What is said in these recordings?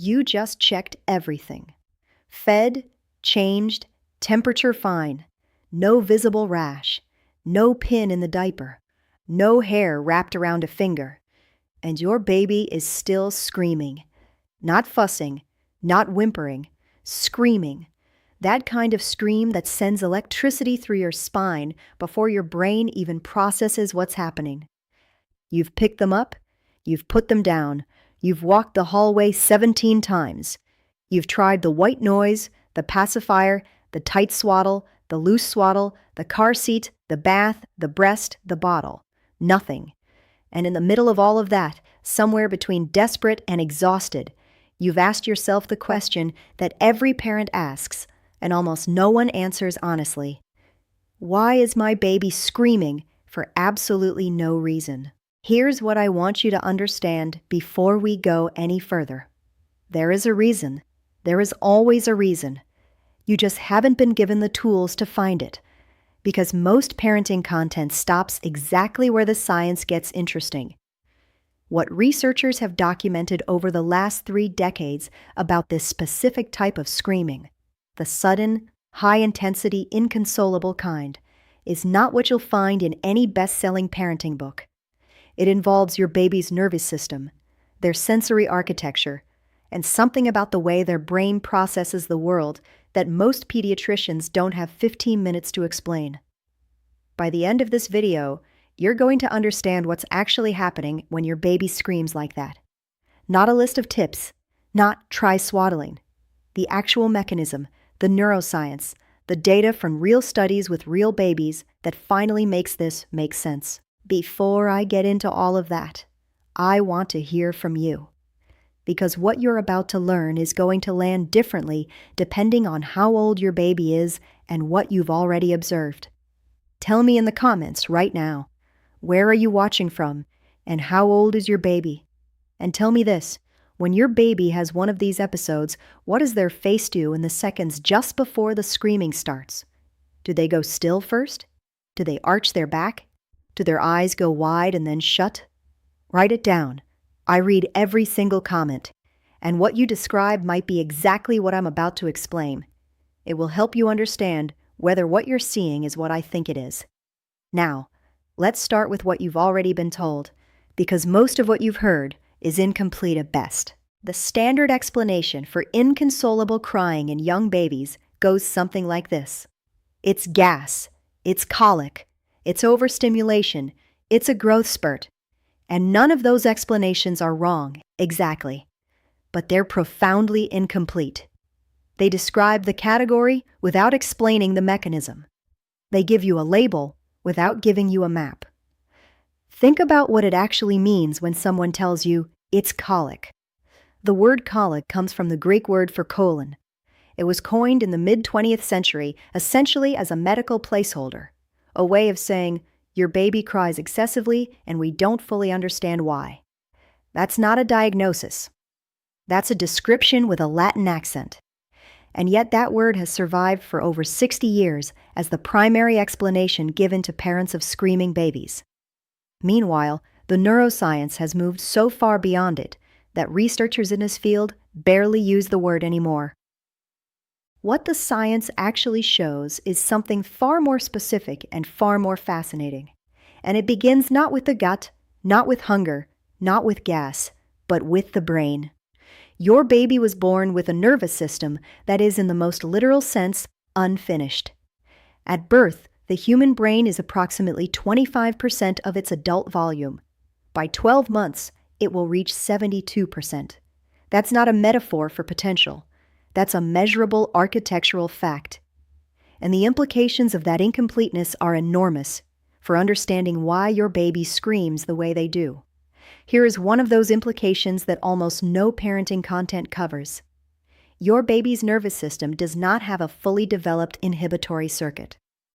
You just checked everything. Fed, changed, temperature fine, no visible rash, no pin in the diaper, no hair wrapped around a finger, and your baby is still screaming. Not fussing, not whimpering, screaming. That kind of scream that sends electricity through your spine before your brain even processes what's happening. You've picked them up, you've put them down, you've walked the hallway 17 times. You've tried the white noise, the pacifier, the tight swaddle, the loose swaddle, the car seat, the bath, the breast, the bottle. Nothing. And in the middle of all of that, somewhere between desperate and exhausted, you've asked yourself the question that every parent asks, and almost no one answers honestly. Why is my baby screaming for absolutely no reason? Here's what I want you to understand before we go any further. There is a reason. There is always a reason. You just haven't been given the tools to find it. Because most parenting content stops exactly where the science gets interesting. What researchers have documented over the last 3 decades about this specific type of screaming, the sudden, high-intensity, inconsolable kind, is not what you'll find in any best-selling parenting book. It involves your baby's nervous system, their sensory architecture, and something about the way their brain processes the world that most pediatricians don't have 15 minutes to explain. By the end of this video, you're going to understand what's actually happening when your baby screams like that. Not a list of tips, not try swaddling. The actual mechanism, the neuroscience, the data from real studies with real babies that finally makes this make sense. Before I get into all of that, I want to hear from you. Because what you're about to learn is going to land differently depending on how old your baby is and what you've already observed. Tell me in the comments right now, where are you watching from and how old is your baby? And tell me this, when your baby has one of these episodes, what does their face do in the seconds just before the screaming starts? Do they go still first? Do they arch their back? Do their eyes go wide and then shut? Write it down. I read every single comment, and what you describe might be exactly what I'm about to explain. It will help you understand whether what you're seeing is what I think it is. Now, let's start with what you've already been told, because most of what you've heard is incomplete at best. The standard explanation for inconsolable crying in young babies goes something like this. It's gas, it's colic, it's overstimulation, it's a growth spurt. And none of those explanations are wrong, exactly. But they're profoundly incomplete. They describe the category without explaining the mechanism. They give you a label without giving you a map. Think about what it actually means when someone tells you it's colic. The word colic comes from the Greek word for colon. It was coined in the mid-20th century essentially as a medical placeholder, a way of saying, your baby cries excessively and we don't fully understand why. That's not a diagnosis. That's a description with a Latin accent. And yet that word has survived for over 60 years as the primary explanation given to parents of screaming babies. Meanwhile, the neuroscience has moved so far beyond it that researchers in this field barely use the word anymore. What the science actually shows is something far more specific and far more fascinating. And it begins not with the gut, not with hunger, not with gas, but with the brain. Your baby was born with a nervous system that is, in the most literal sense, unfinished. At birth, the human brain is approximately 25% of its adult volume. By 12 months, it will reach 72%. That's not a metaphor for potential. That's a measurable architectural fact. And the implications of that incompleteness are enormous for understanding why your baby screams the way they do. Here is one of those implications that almost no parenting content covers. Your baby's nervous system does not have a fully developed inhibitory circuit.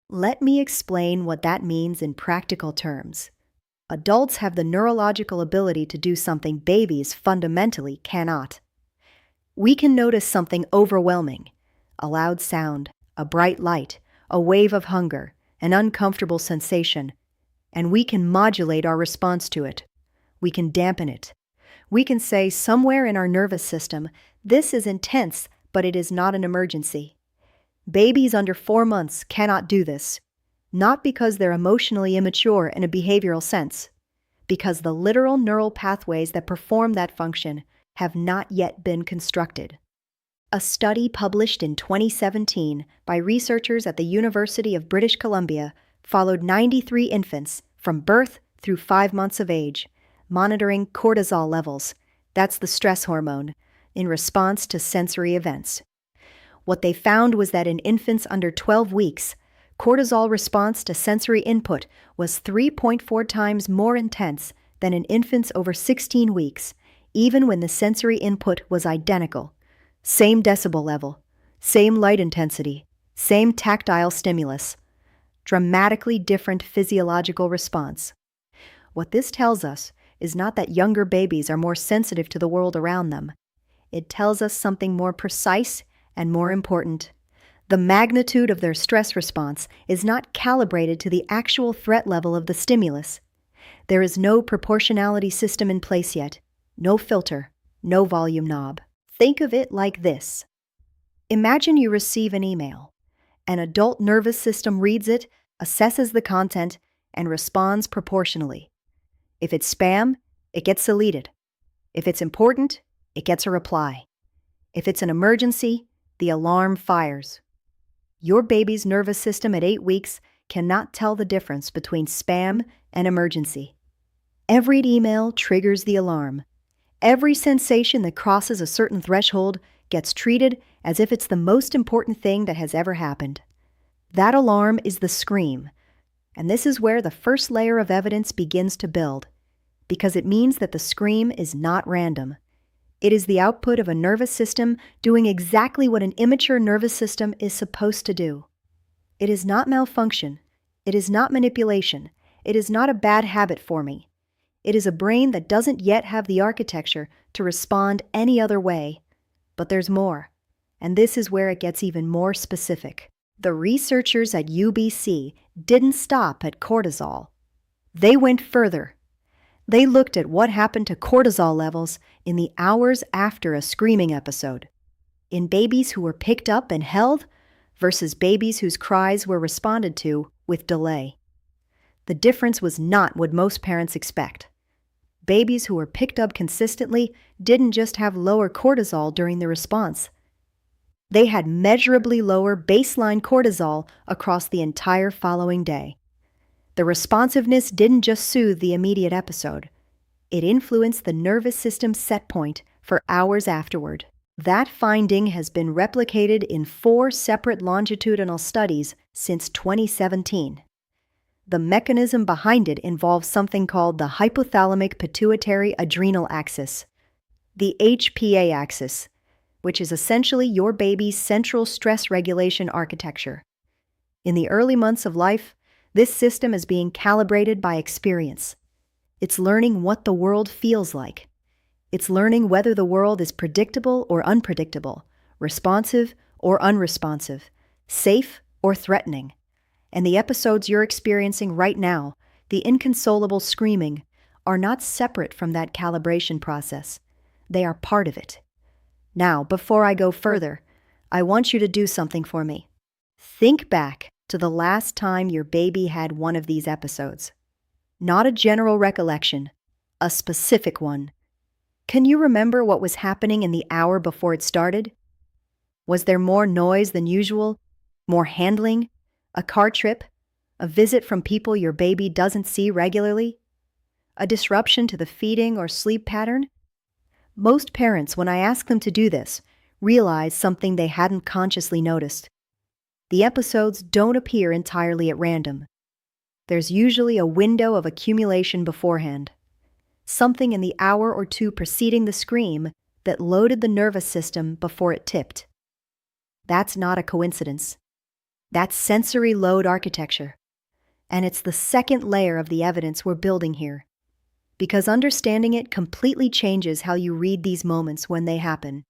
Let me explain what that means in practical terms. Adults have the neurological ability to do something babies fundamentally cannot. We can notice something overwhelming, a loud sound, a bright light, a wave of hunger, an uncomfortable sensation, and we can modulate our response to it. We can dampen it. We can say somewhere in our nervous system, this is intense, but it is not an emergency. Babies under 4 months cannot do this, not because they're emotionally immature in a behavioral sense, because the literal neural pathways that perform that function have not yet been constructed. A study published in 2017 by researchers at the University of British Columbia followed 93 infants from birth through 5 months of age, monitoring cortisol levels, that's the stress hormone, in response to sensory events. What they found was that in infants under 12 weeks, cortisol response to sensory input was 3.4 times more intense than in infants over 16 weeks, even when the sensory input was identical. Same decibel level, same light intensity, same tactile stimulus. Dramatically different physiological response. What this tells us is not that younger babies are more sensitive to the world around them. It tells us something more precise and more important. The magnitude of their stress response is not calibrated to the actual threat level of the stimulus. There is no proportionality system in place yet, no filter, no volume knob. Think of it like this. Imagine you receive an email. An adult nervous system reads it, assesses the content, and responds proportionally. If it's spam, it gets deleted. If it's important, it gets a reply. If it's an emergency, the alarm fires. Your baby's nervous system at 8 weeks cannot tell the difference between spam and emergency. Every email triggers the alarm. Every sensation that crosses a certain threshold gets treated as if it's the most important thing that has ever happened. That alarm is the scream, and this is where the first layer of evidence begins to build, because it means that the scream is not random. It is the output of a nervous system doing exactly what an immature nervous system is supposed to do. It is not malfunction. It is not manipulation. It is not a bad habit for me. It is a brain that doesn't yet have the architecture to respond any other way. But there's more, and this is where it gets even more specific. The researchers at UBC didn't stop at cortisol. They went further. They looked at what happened to cortisol levels in the hours after a screaming episode, in babies who were picked up and held versus babies whose cries were responded to with delay. The difference was not what most parents expect. Babies who were picked up consistently didn't just have lower cortisol during the response. They had measurably lower baseline cortisol across the entire following day. The responsiveness didn't just soothe the immediate episode. It influenced the nervous system's set point for hours afterward. That finding has been replicated in 4 separate longitudinal studies since 2017. The mechanism behind it involves something called the hypothalamic pituitary adrenal axis, the HPA axis, which is essentially your baby's central stress regulation architecture. In the early months of life, this system is being calibrated by experience. It's learning what the world feels like. It's learning whether the world is predictable or unpredictable, responsive or unresponsive, safe or threatening. And the episodes you're experiencing right now, the inconsolable screaming, are not separate from that calibration process. They are part of it. Now, before I go further, I want you to do something for me. Think back to the last time your baby had one of these episodes. Not a general recollection, a specific one. Can you remember what was happening in the hour before it started? Was there more noise than usual? More handling? A car trip? A visit from people your baby doesn't see regularly? A disruption to the feeding or sleep pattern? Most parents, when I ask them to do this, realize something they hadn't consciously noticed. The episodes don't appear entirely at random. There's usually a window of accumulation beforehand. Something in the hour or two preceding the scream that loaded the nervous system before it tipped. That's not a coincidence. That's sensory load architecture. And it's the second layer of the evidence we're building here. Because understanding it completely changes how you read these moments when they happen.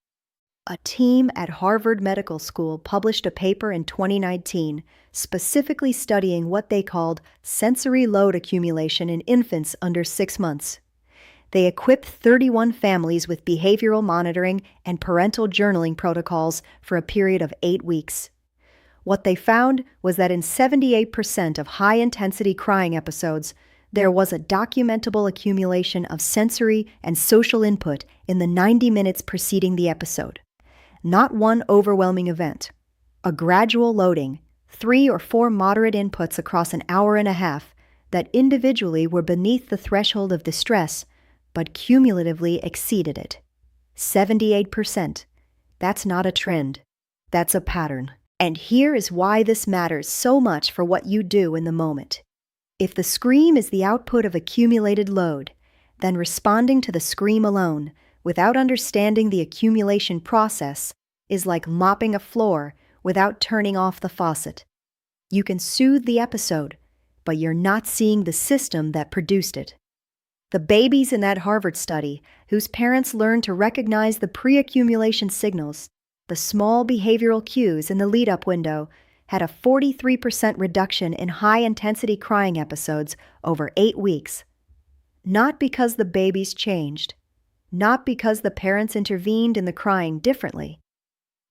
A team at Harvard Medical School published a paper in 2019 specifically studying what they called sensory load accumulation in infants under 6 months. They equipped 31 families with behavioral monitoring and parental journaling protocols for a period of 8 weeks. What they found was that in 78% of high-intensity crying episodes, there was a documentable accumulation of sensory and social input in the 90 minutes preceding the episode. Not one overwhelming event. A gradual loading, 3 or 4 moderate inputs across an hour and a half that individually were beneath the threshold of distress, but cumulatively exceeded it. 78%. That's not a trend. That's a pattern. And here is why this matters so much for what you do in the moment. If the scream is the output of accumulated load, then responding to the scream alone, without understanding the accumulation process, is like mopping a floor without turning off the faucet. You can soothe the episode, but you're not seeing the system that produced it. The babies in that Harvard study, whose parents learned to recognize the pre-accumulation signals, the small behavioral cues in the lead-up window, had a 43% reduction in high-intensity crying episodes over 8 weeks. Not because the babies changed, not because the parents intervened in the crying differently,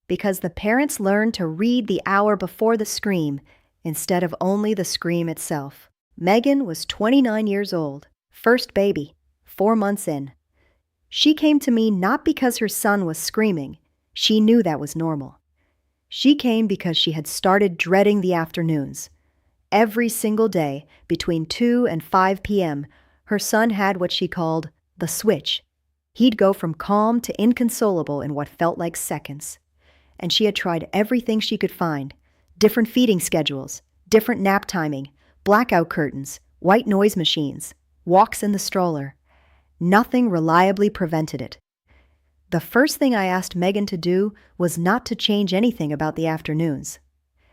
because the parents learned to read the hour before the scream instead of only the scream itself. Megan was 29 years old, first baby, 4 months in. She came to me not because her son was screaming. She knew that was normal. She came because she had started dreading the afternoons. Every single day, between 2 and 5 p.m., her son had what she called the switch. He'd go from calm to inconsolable in what felt like seconds. And she had tried everything she could find: different feeding schedules, different nap timing, blackout curtains, white noise machines, walks in the stroller. Nothing reliably prevented it. The first thing I asked Megan to do was not to change anything about the afternoons.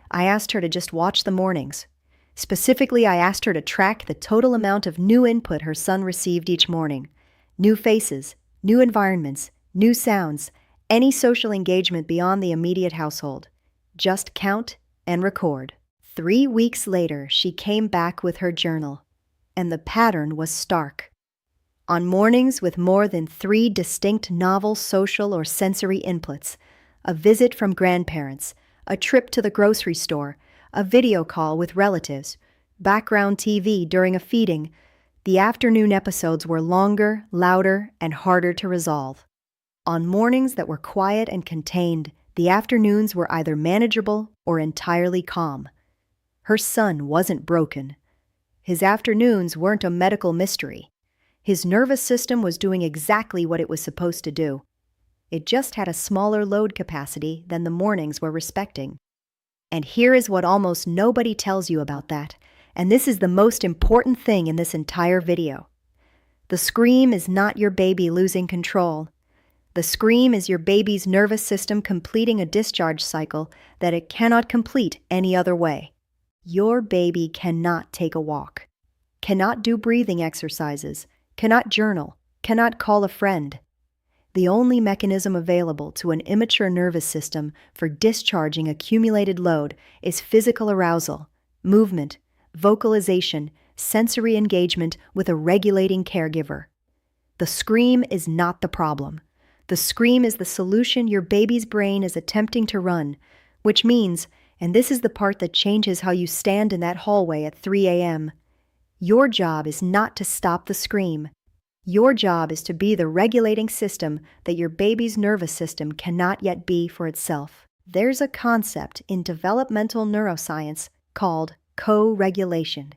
I asked her to just watch the mornings. Specifically, I asked her to track the total amount of new input her son received each morning. New faces, new environments, new sounds, any social engagement beyond the immediate household. Just count and record. 3 weeks later, she came back with her journal, and the pattern was stark. On mornings with more than 3 distinct novel social or sensory inputs, a visit from grandparents, a trip to the grocery store, a video call with relatives, background TV during a feeding, the afternoon episodes were longer, louder, and harder to resolve. On mornings that were quiet and contained, the afternoons were either manageable or entirely calm. Her son wasn't broken. His afternoons weren't a medical mystery. His nervous system was doing exactly what it was supposed to do. It just had a smaller load capacity than the mornings were respecting. And here is what almost nobody tells you about that, and this is the most important thing in this entire video. The scream is not your baby losing control. The scream is your baby's nervous system completing a discharge cycle that it cannot complete any other way. Your baby cannot take a walk, cannot do breathing exercises, cannot journal, cannot call a friend. The only mechanism available to an immature nervous system for discharging accumulated load is physical arousal, movement, vocalization, sensory engagement with a regulating caregiver. The scream is not the problem. The scream is the solution your baby's brain is attempting to run, which means, and this is the part that changes how you stand in that hallway at 3 a.m., your job is not to stop the scream. Your job is to be the regulating system that your baby's nervous system cannot yet be for itself. There's a concept in developmental neuroscience called co-regulation.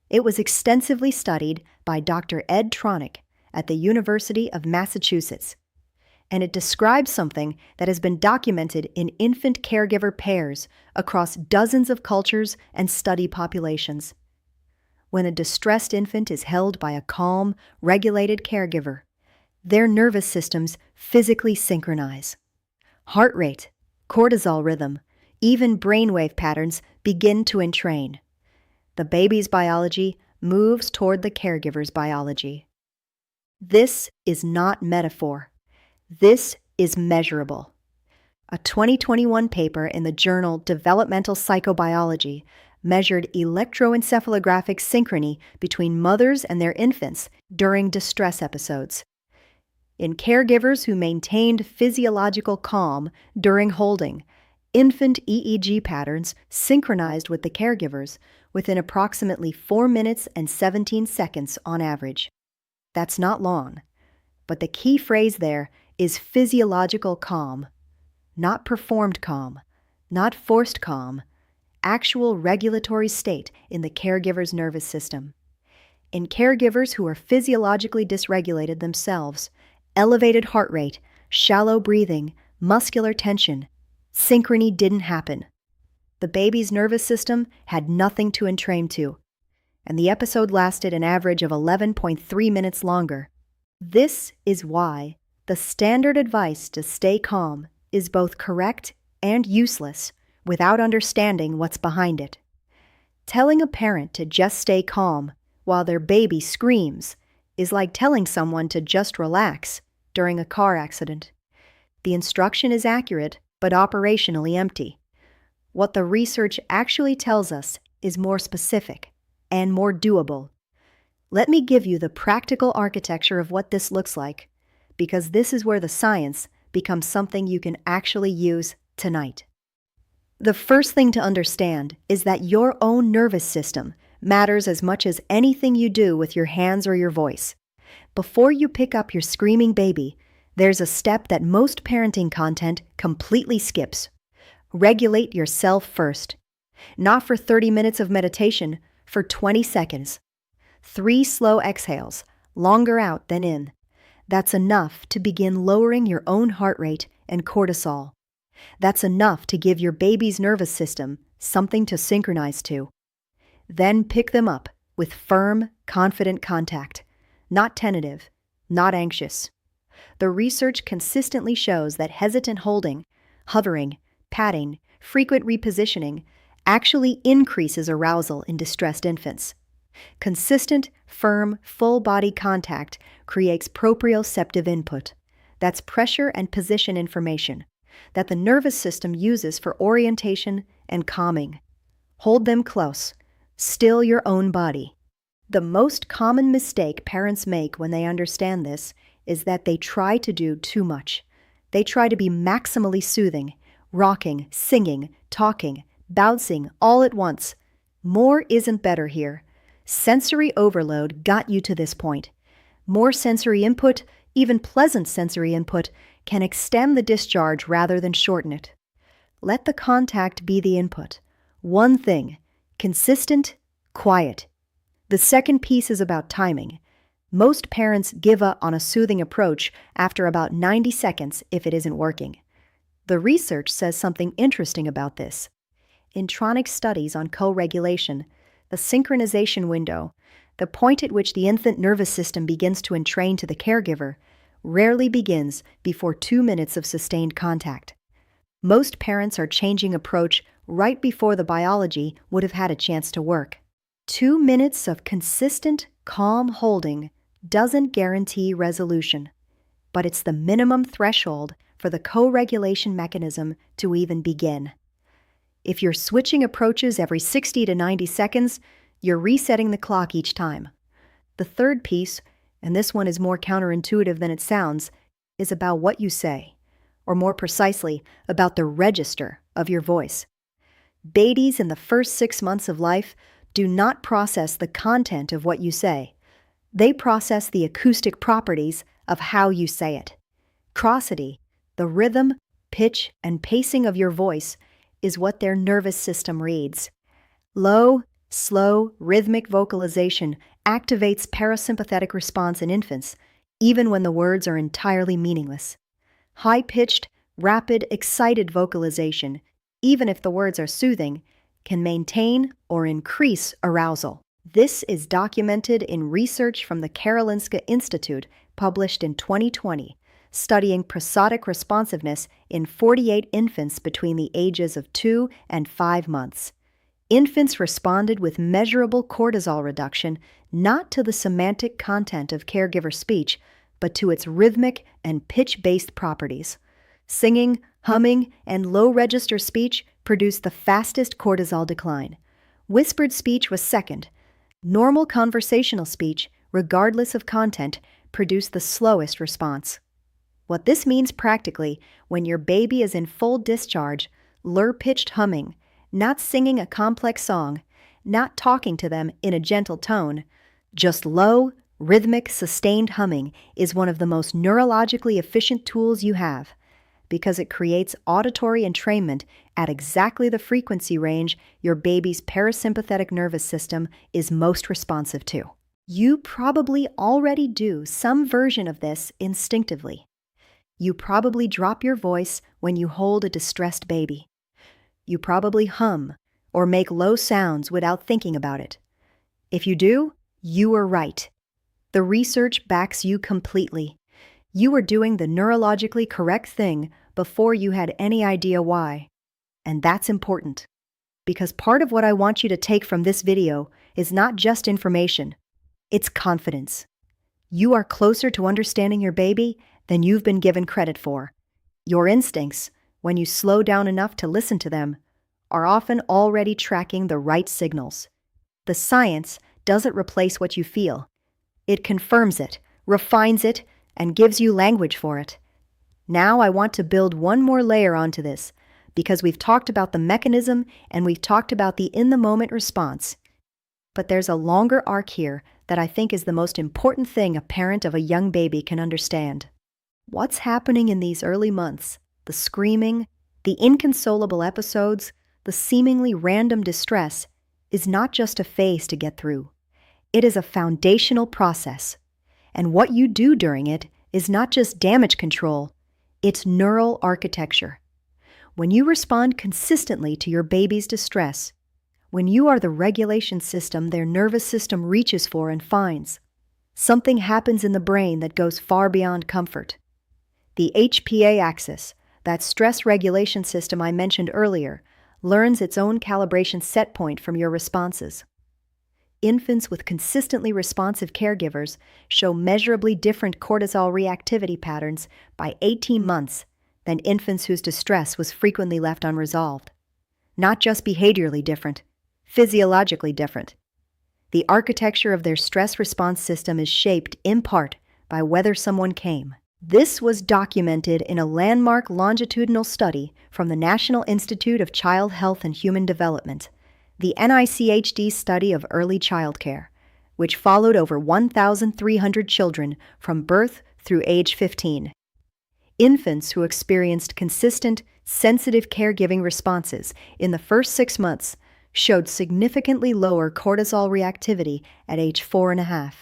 It was extensively studied by Dr. Ed Tronick at the University of Massachusetts, and it describes something that has been documented in infant caregiver pairs across dozens of cultures and study populations. When a distressed infant is held by a calm, regulated caregiver, their nervous systems physically synchronize. Heart rate, cortisol rhythm, even brainwave patterns begin to entrain. The baby's biology moves toward the caregiver's biology. This is not metaphor. This is measurable. A 2021 paper in the journal Developmental Psychobiology measured electroencephalographic synchrony between mothers and their infants during distress episodes. In caregivers who maintained physiological calm during holding, infant EEG patterns synchronized with the caregivers within approximately 4 minutes and 17 seconds on average. That's not long, but the key phrase there is physiological calm, not performed calm, not forced calm, actual regulatory state in the caregiver's nervous system. In caregivers who are physiologically dysregulated themselves, elevated heart rate, shallow breathing, muscular tension, synchrony didn't happen. The baby's nervous system had nothing to entrain to, and the episode lasted an average of 11.3 minutes longer. This is why the standard advice to stay calm is both correct and useless without understanding what's behind it. Telling a parent to just stay calm while their baby screams is like telling someone to just relax during a car accident. The instruction is accurate, but operationally empty. What the research actually tells us is more specific and more doable. Let me give you the practical architecture of what this looks like, because this is where the science becomes something you can actually use tonight. The first thing to understand is that your own nervous system matters as much as anything you do with your hands or your voice. Before you pick up your screaming baby, there's a step that most parenting content completely skips. Regulate yourself first. Not for 30 minutes of meditation, for 20 seconds. 3 slow exhales, longer out than in. That's enough to begin lowering your own heart rate and cortisol. That's enough to give your baby's nervous system something to synchronize to. Then pick them up with firm, confident contact, not tentative, not anxious. The research consistently shows that hesitant holding, hovering, patting, frequent repositioning actually increases arousal in distressed infants. Consistent, firm, full-body contact creates proprioceptive input. That's pressure and position information that the nervous system uses for orientation and calming. Hold them close. Still your own body. The most common mistake parents make when they understand this is that they try to do too much. They try to be maximally soothing, rocking, singing, talking, bouncing all at once. More isn't better here. Sensory overload got you to this point. More sensory input, even pleasant sensory input, can extend the discharge rather than shorten it. Let the contact be the input. One thing, consistent, quiet. The second piece is about timing. Most parents give up on a soothing approach after about 90 seconds if it isn't working. The research says something interesting about this. In Tronic studies on co-regulation, the synchronization window, the point at which the infant nervous system begins to entrain to the caregiver, rarely begins before 2 minutes of sustained contact. Most parents are changing approach right before the biology would have had a chance to work. 2 minutes of consistent, calm holding doesn't guarantee resolution, but it's the minimum threshold for the co-regulation mechanism to even begin. If you're switching approaches every 60 to 90 seconds, you're resetting the clock each time. The third piece, and this one is more counterintuitive than it sounds, is about what you say, or more precisely, about the register of your voice. Babies in the first 6 months of life do not process the content of what you say. They process the acoustic properties of how you say it. Prosody, the rhythm, pitch, and pacing of your voice, is what their nervous system reads. Low, slow, rhythmic vocalization activates parasympathetic response in infants, even when the words are entirely meaningless. High-pitched, rapid, excited vocalization, even if the words are soothing, can maintain or increase arousal. This is documented in research from the Karolinska Institute published in 2020, studying prosodic responsiveness in 48 infants between the ages of 2 and 5 months. Infants responded with measurable cortisol reduction not to the semantic content of caregiver speech, but to its rhythmic and pitch-based properties. Singing, humming, and low-register speech produced the fastest cortisol decline, Whispered speech was second. Normal conversational speech, regardless of content, produced the slowest response. What this means practically, when your baby is in full discharge, low-pitched humming, not singing a complex song, not talking to them in a gentle tone, just low, rhythmic, sustained humming is one of the most neurologically efficient tools you have, because it creates auditory entrainment at exactly the frequency range your baby's parasympathetic nervous system is most responsive to. You probably already do some version of this instinctively. You probably drop your voice when you hold a distressed baby. You probably hum or make low sounds without thinking about it. If you do, you are right. The research backs you completely. You were doing the neurologically correct thing before you had any idea why. And that's important, because part of what I want you to take from this video is not just information, it's confidence. You are closer to understanding your baby than you've been given credit for. Your instincts, when you slow down enough to listen to them, are often already tracking the right signals. The science doesn't replace what you feel. It confirms it, refines it, and gives you language for it. Now I want to build one more layer onto this, because we've talked about the mechanism and we've talked about the in-the-moment response. But there's a longer arc here that I think is the most important thing a parent of a young baby can understand. What's happening in these early months, the screaming, the inconsolable episodes, the seemingly random distress, is not just a phase to get through. It is a foundational process. And what you do during it is not just damage control, it's neural architecture. When you respond consistently to your baby's distress, when you are the regulation system their nervous system reaches for and finds, something happens in the brain that goes far beyond comfort. The HPA axis, that stress regulation system I mentioned earlier, learns its own calibration set point from your responses. Infants with consistently responsive caregivers show measurably different cortisol reactivity patterns by 18 months than infants whose distress was frequently left unresolved. Not just behaviorally different, physiologically different. The architecture of their stress response system is shaped in part by whether someone came. This was documented in a landmark longitudinal study from the National Institute of Child Health and Human Development, the NICHD study of early childcare, which followed over 1,300 children from birth through age 15. Infants who experienced consistent, sensitive caregiving responses in the first 6 months showed significantly lower cortisol reactivity at age 4.5.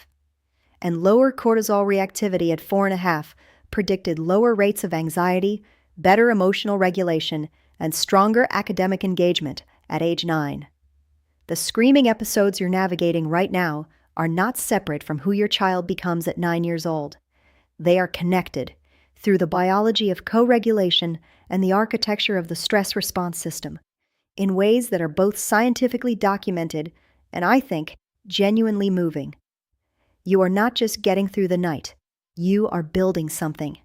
And lower cortisol reactivity at 4.5 predicted lower rates of anxiety, better emotional regulation, and stronger academic engagement at age 9. The screaming episodes you're navigating right now are not separate from who your child becomes at 9 years old. They are connected through the biology of co-regulation and the architecture of the stress response system in ways that are both scientifically documented and, I think, genuinely moving. You are not just getting through the night. You are building something.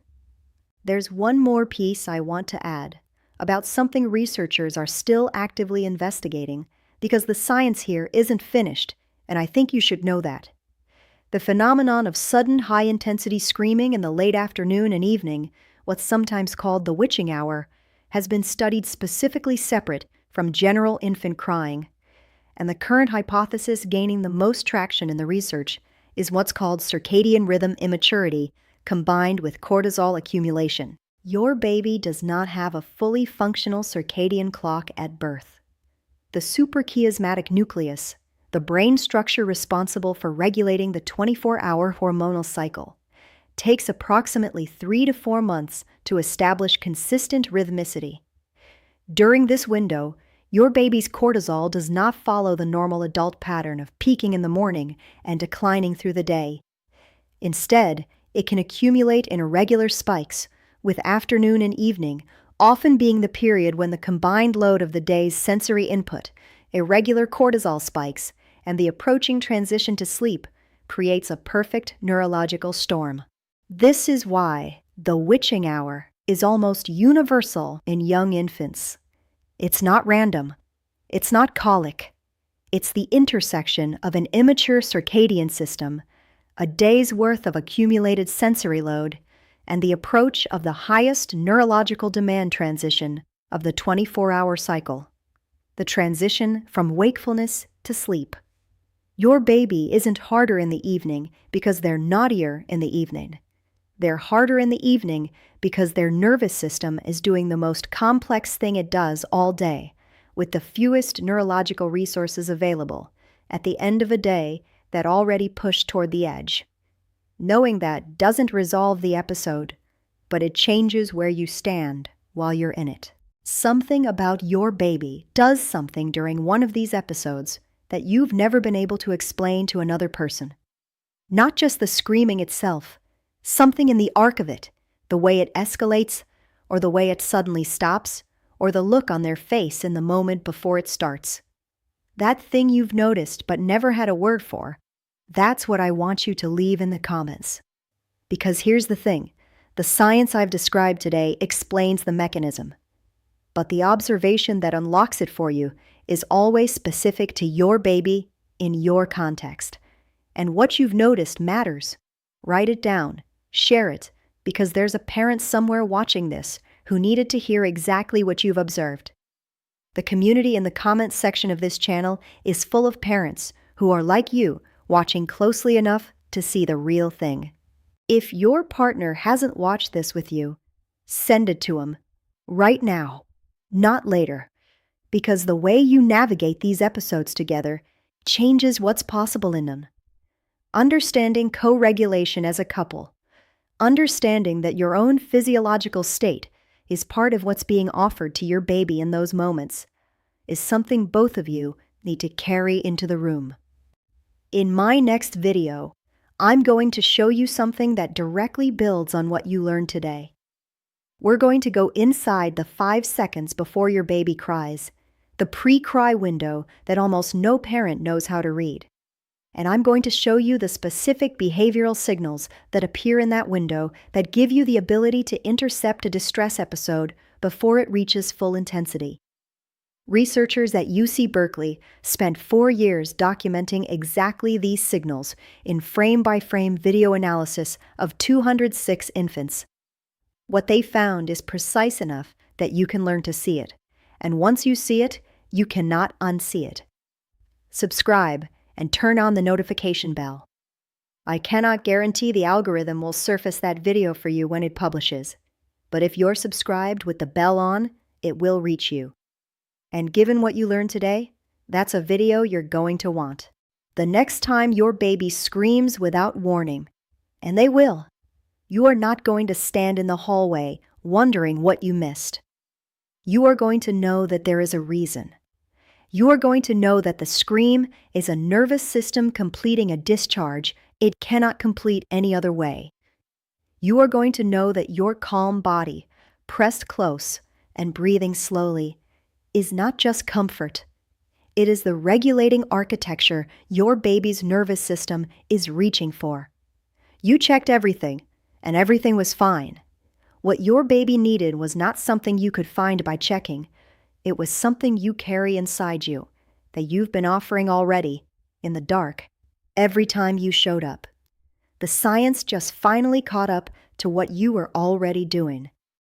There's one more piece I want to add about something researchers are still actively investigating, because the science here isn't finished, and I think you should know that. The phenomenon of sudden high-intensity screaming in the late afternoon and evening, what's sometimes called the witching hour, has been studied specifically separate from general infant crying. And the current hypothesis gaining the most traction in the research is what's called circadian rhythm immaturity combined with cortisol accumulation. Your baby does not have a fully functional circadian clock at birth. The suprachiasmatic nucleus, the brain structure responsible for regulating the 24-hour hormonal cycle, takes approximately 3 to 4 months to establish consistent rhythmicity. During this window, your baby's cortisol does not follow the normal adult pattern of peaking in the morning and declining through the day. Instead, it can accumulate in irregular spikes, with afternoon and evening often being the period when the combined load of the day's sensory input, irregular cortisol spikes, and the approaching transition to sleep creates a perfect neurological storm. This is why the witching hour is almost universal in young infants. It's not random. It's not colic. It's the intersection of an immature circadian system, a day's worth of accumulated sensory load, and the approach of the highest neurological demand transition of the 24-hour cycle, the transition from wakefulness to sleep. Your baby isn't harder in the evening because they're naughtier in the evening. They're harder in the evening because their nervous system is doing the most complex thing it does all day, with the fewest neurological resources available, at the end of a day that already pushed toward the edge. Knowing that doesn't resolve the episode, but it changes where you stand while you're in it. Something about your baby does something during one of these episodes that you've never been able to explain to another person. Not just the screaming itself, something in the arc of it, the way it escalates, or the way it suddenly stops, or the look on their face in the moment before it starts. That thing you've noticed but never had a word for, that's what I want you to leave in the comments. Because here's the thing, the science I've described today explains the mechanism. But the observation that unlocks it for you is always specific to your baby in your context. And what you've noticed matters. Write it down, share it, because there's a parent somewhere watching this who needed to hear exactly what you've observed. The community in the comments section of this channel is full of parents who are like you, watching closely enough to see the real thing. If your partner hasn't watched this with you, send it to him right now, not later, because the way you navigate these episodes together changes what's possible in them. Understanding co-regulation as a couple, understanding that your own physiological state is part of what's being offered to your baby in those moments, is something both of you need to carry into the room. In my next video, I'm going to show you something that directly builds on what you learned today. We're going to go inside the 5 seconds before your baby cries, the pre-cry window that almost no parent knows how to read. And I'm going to show you the specific behavioral signals that appear in that window that give you the ability to intercept a distress episode before it reaches full intensity. Researchers at UC Berkeley spent 4 years documenting exactly these signals in frame-by-frame video analysis of 206 infants. What they found is precise enough that you can learn to see it, and once you see it, you cannot unsee it. Subscribe and turn on the notification bell. I cannot guarantee the algorithm will surface that video for you when it publishes, but if you're subscribed with the bell on, it will reach you. And given what you learned today, that's a video you're going to want. The next time your baby screams without warning, and they will, you are not going to stand in the hallway wondering what you missed. You are going to know that there is a reason. You are going to know that the scream is a nervous system completing a discharge it cannot complete any other way. You are going to know that your calm body, pressed close and breathing slowly, is not just comfort. It is the regulating architecture your baby's nervous system is reaching for. You checked everything, and everything was fine. What your baby needed was not something you could find by checking. It was something you carry inside you, that you've been offering already, in the dark, every time you showed up. The science just finally caught up to what you were already doing.